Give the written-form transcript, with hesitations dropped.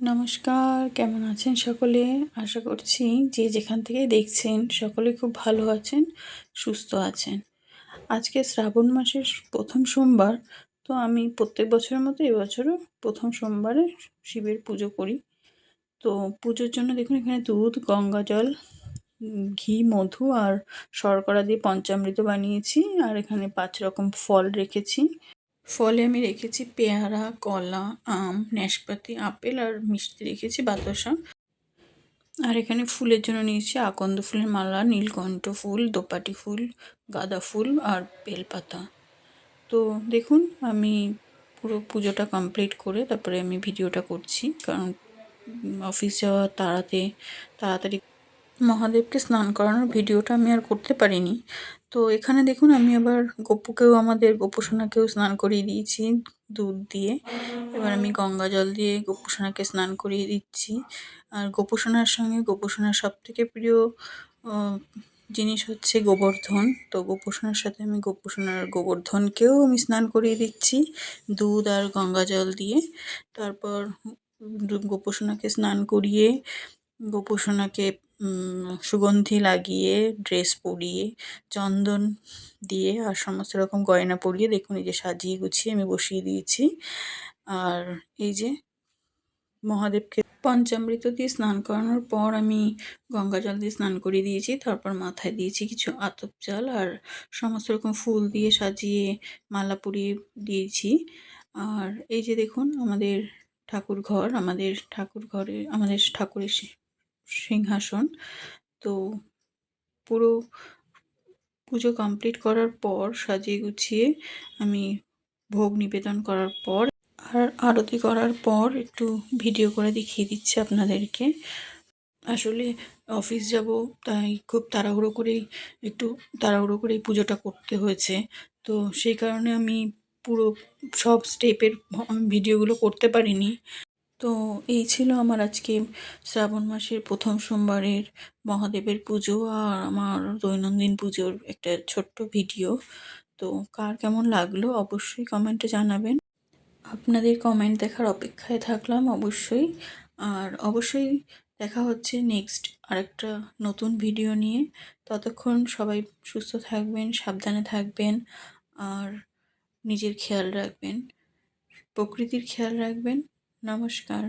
নমস্কার, কেমন আছেন সকলে? আশা করছি যে যেখান থেকে দেখছেন সকলে খুব ভালো আছেন, সুস্থ আছেন। আজকে শ্রাবণ মাসের প্রথম সোমবার। তো আমি প্রত্যেক বছরের মতো এবছরও প্রথম সোমবারে শিবের পুজো করি। তো পুজোর জন্য দেখুন এখানে দুধ, গঙ্গা জল, ঘি, মধু আর শর্করা দিয়ে পঞ্চামৃত বানিয়েছি। আর এখানে 5 রকম ফল রেখেছি। ফলে আমি রেখেছি পেয়ারা, কলা, আম, নাশপাতি, আপেল আর মিষ্টি রেখেছি বাতাসা। আর এখানে ফুলের জন্য নিয়েছি আকন্দ ফুলের মালা, নীলকণ্ঠ ফুল, দোপাটি ফুল, গাঁদা ফুল আর বেলপাতা। তো দেখুন আমি পুরো পুজোটা কমপ্লিট করে তারপরে আমি ভিডিওটা করছি, কারণ অফিস যাওয়া তাড়াতাড়ি মহাদেবকে স্নান করানোর ভিডিওটা আমি আর করতে পারিনি। তো এখানে দেখুন আমি আবার আমাদের গোপুসোনাকেও স্নান করিয়ে দিয়েছি দুধ দিয়ে। এবার আমি গঙ্গা জল দিয়ে গোপুসোনাকে স্নান করিয়ে দিচ্ছি। আর গোপুসোনার সঙ্গে গোপুসোনার সবথেকে প্রিয় জিনিস হচ্ছে গোবর্ধন। তো গোপুসোনার সাথে আমি গোপুসোনার গোবর্ধনকেও আমি স্নান করিয়ে দিচ্ছি দুধ আর গঙ্গা জল দিয়ে। তারপর গোপুসোনাকে স্নান করিয়ে গোপুসোনাকে সুগন্ধি লাগিয়ে, ড্রেস পরিয়ে, চন্দন দিয়ে আর সমস্ত রকম গয়না পরিয়ে দেখুন এই যে সাজিয়ে গুছিয়ে আমি বসিয়ে দিয়েছি। আর এই যে মহাদেবকে পঞ্চামৃত দিয়ে স্নান করানোর পর আমি গঙ্গা জল দিয়ে স্নান করিয়ে দিয়েছি। তারপর মাথায় দিয়েছি কিছু আতপ চাল আর সমস্ত রকম ফুল দিয়ে সাজিয়ে মালা পরিয়ে দিয়েছি। আর এই যে দেখুন আমাদের আমাদের ঠাকুরের সিংহাসন। তো পুরো পুজো কমপ্লিট করার পর সাজিয়ে গুছিয়ে আমি ভোগ নিবেদন করার পর আর আরতি করার পর একটু ভিডিও করে দেখিয়ে দিচ্ছি আপনাদেরকে। আসলে অফিস যাব, তাই খুব তাড়াহুড়ো করেই পুজোটা করতে হয়েছে। তো সেই কারণে আমি পুরো সব স্টেপের ভিডিওগুলো করতে পারিনি। তো এই ছিল আমার আজকে শ্রাবণ মাসের প্রথম সোমবারের মহাদেবের পুজো আর আমার দৈনন্দিন পুজোর একটা ছোট্ট ভিডিও। তো কার কেমন লাগলো অবশ্যই কমেন্টে জানাবেন। আপনাদের কমেন্ট দেখার অপেক্ষায় থাকলাম অবশ্যই। আর অবশ্যই দেখা হচ্ছে নেক্সট আরেকটা নতুন ভিডিও নিয়ে। ততক্ষণ সবাই সুস্থ থাকবেন, সাবধানে থাকবেন আর নিজের খেয়াল রাখবেন, প্রকৃতির খেয়াল রাখবেন। নমস্কার।